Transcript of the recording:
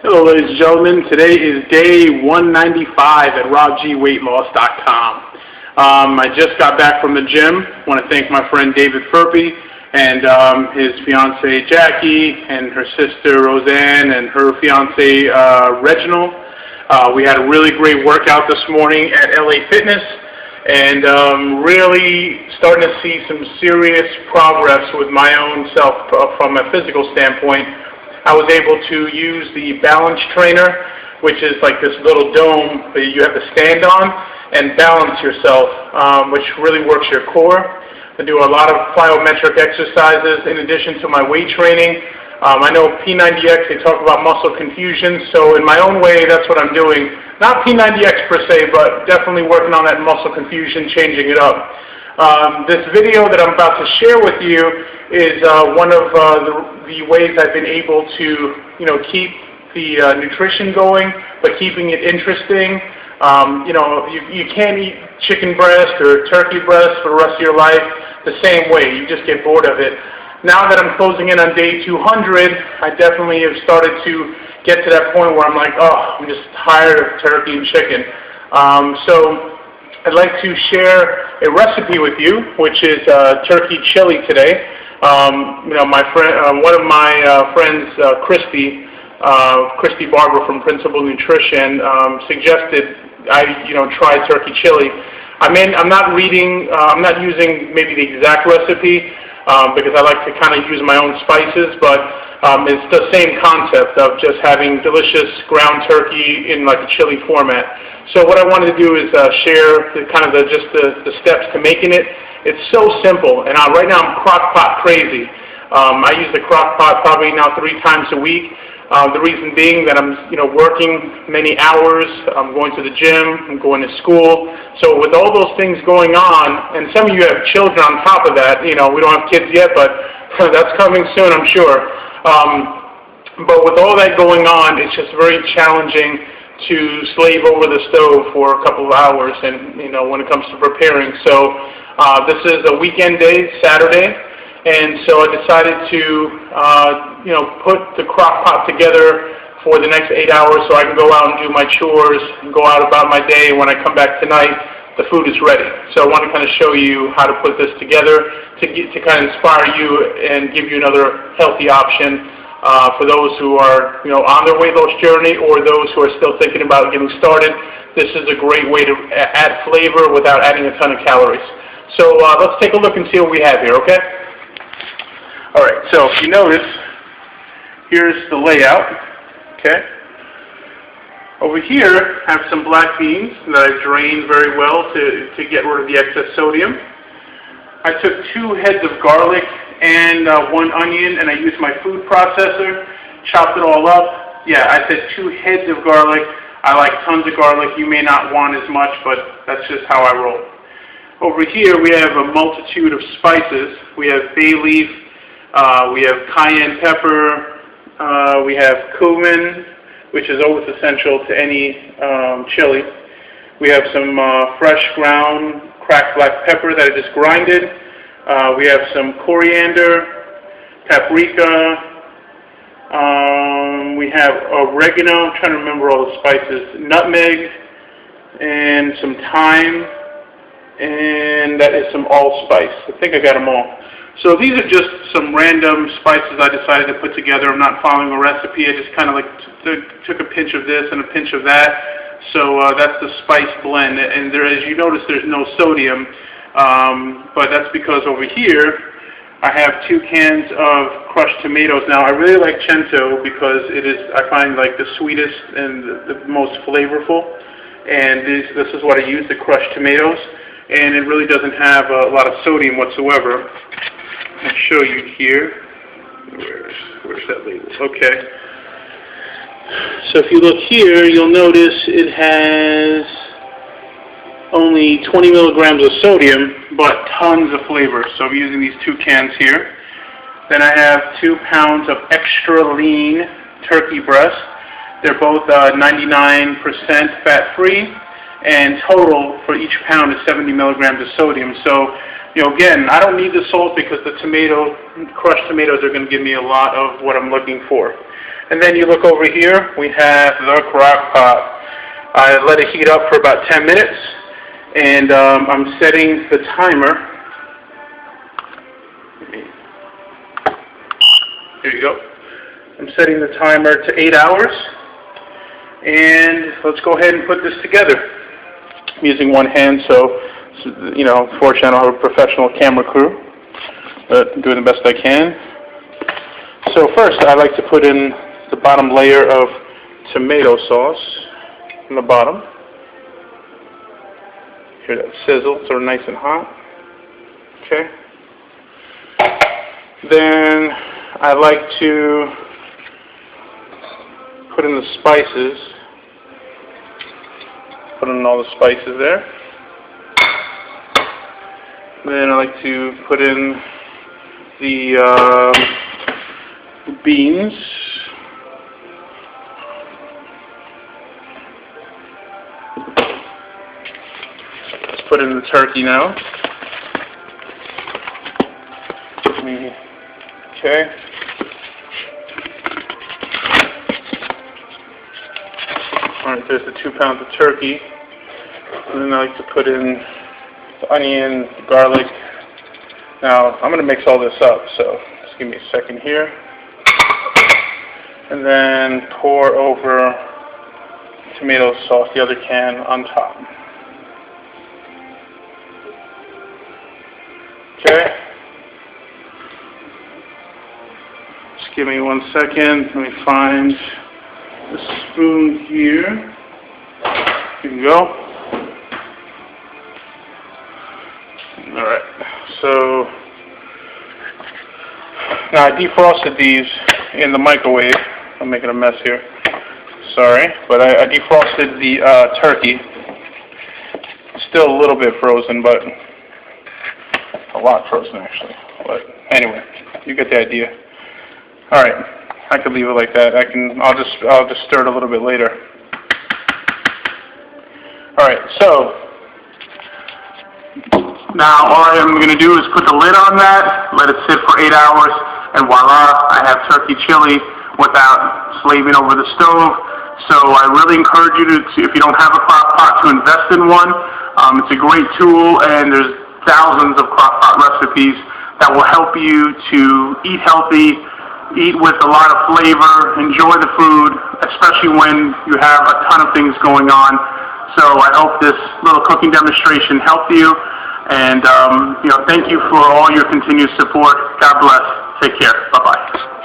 Hello, ladies and gentlemen. Today is day 195 at robgweightloss.com. I just got back from the gym. I want to thank my friend David Furpy and his fiancee Jackie and her sister Roseanne and her fiance Reginald. We had a really great workout this morning at LA Fitness and really starting to see some serious progress with my own self from a physical standpoint. I was able to use the balance trainer, which is like this little dome that you have to stand on and balance yourself, which really works your core. I do a lot of plyometric exercises in addition to my weight training. I know P90X, they talk about muscle confusion, so in my own way, that's what I'm doing. Not P90X per se, but definitely working on that muscle confusion, changing it up. This video that I'm about to share with you is one of the ways I've been able to, keep the nutrition going, but keeping it interesting. You can't eat chicken breast or turkey breast for the rest of your life the same way. You just get bored of it. Now that I'm closing in on day 200, I definitely have started to get to that point where I'm like, oh, I'm just tired of turkey and chicken. So I'd like to share a recipe with you, which is turkey chili today. My friend, one of my friends, Christy Barber from Principal Nutrition, suggested I, try turkey chili. I'm not using maybe the exact recipe because I like to kind of use my own spices, but it's the same concept of just having delicious ground turkey in like a chili format. So what I wanted to do is share the steps to making it. It's so simple, and right now I'm crock pot crazy. I use the crock pot probably now 3 times a week. The reason being that I'm working many hours. I'm going to the gym. I'm going to school. So with all those things going on, and some of you have children on top of that. We don't have kids yet, but that's coming soon, I'm sure. But with all that going on, it's just very challenging to slave over the stove for a couple of hours, and when it comes to preparing. So this is a weekend day, Saturday, and so I decided to put the crock pot together for the next 8 hours so I can go out and do my chores and go out about my day. When I come back tonight, the food is ready. So I want to kind of show you how to put this together to kind of inspire you and give you another healthy option for those who are on their weight loss journey or those who are still thinking about getting started. This is a great way to add flavor without adding a ton of calories. So let's take a look and see what we have here, okay? All right, so if you notice, here's the layout, okay? Over here, I have some black beans that I've drained very well to get rid of the excess sodium. I took 2 heads of garlic and 1 onion, and I used my food processor, chopped it all up. Yeah, I said 2 heads of garlic. I like tons of garlic. You may not want as much, but that's just how I roll. Over here, we have a multitude of spices. We have bay leaf, we have cayenne pepper, we have cumin, which is always essential to any chili. We have some fresh ground cracked black pepper that I just grinded. We have some coriander, paprika, we have oregano, I'm trying to remember all the spices, nutmeg, and some thyme, and that is some allspice. I think I got them all. So these are just some random spices I decided to put together. I'm not following a recipe. I just kind of took a pinch of this and a pinch of that. So that's the spice blend. And there, as you notice, there's no sodium. But that's because over here I have 2 cans of crushed tomatoes. Now I really like Cento because it is, I find, like the sweetest and the most flavorful. And this is what I use, the crushed tomatoes. And it really doesn't have a lot of sodium whatsoever. I'll show you here. Where's that label? Okay. So if you look here, you'll notice it has only 20 milligrams of sodium, but tons of flavor. So I'm using these 2 cans here. Then I have 2 pounds of extra lean turkey breast. They're both 99% fat-free, and total for each pound is 70 milligrams of sodium. So, again, I don't need the salt because the crushed tomatoes are going to give me a lot of what I'm looking for. And then you look over here, we have the crock pot. I let it heat up for about 10 minutes, and I'm setting the timer. Here you go. I'm setting the timer to 8 hours, and let's go ahead and put this together. I'm using one hand, so you know, unfortunately I don't have a professional camera crew, but I'm doing the best I can. So first, I like to put in the bottom layer of tomato sauce in the bottom. Hear that sizzle, sort of nice and hot. Okay. Then I like to put in the spices. Put in all the spices there. Then I like to put in the beans. Let's put in the turkey now. Okay. Alright, there's the 2 pounds of turkey. And then I like to put in the onion, garlic. Now, I'm going to mix all this up, so just give me a second here. And then pour over tomato sauce, the other can, on top. Okay. Just give me 1 second. Let me find the spoon here. Here you go. Alright, so now I defrosted these in the microwave. I'm making a mess here. Sorry, but I defrosted the turkey. Still a little bit frozen, but a lot frozen actually. But anyway, you get the idea. Alright, I could leave it like that. I'll just stir it a little bit later. Alright, so now all I am going to do is put the lid on that, let it sit for 8 hours, and voila, I have turkey chili without slaving over the stove. So I really encourage you to, if you don't have a crock pot, to invest in one. It's a great tool, and there's thousands of crock pot recipes that will help you to eat healthy, eat with a lot of flavor, enjoy the food, especially when you have a ton of things going on. So I hope this little cooking demonstration helped you. And, thank you for all your continued support. God bless. Take care. Bye-bye.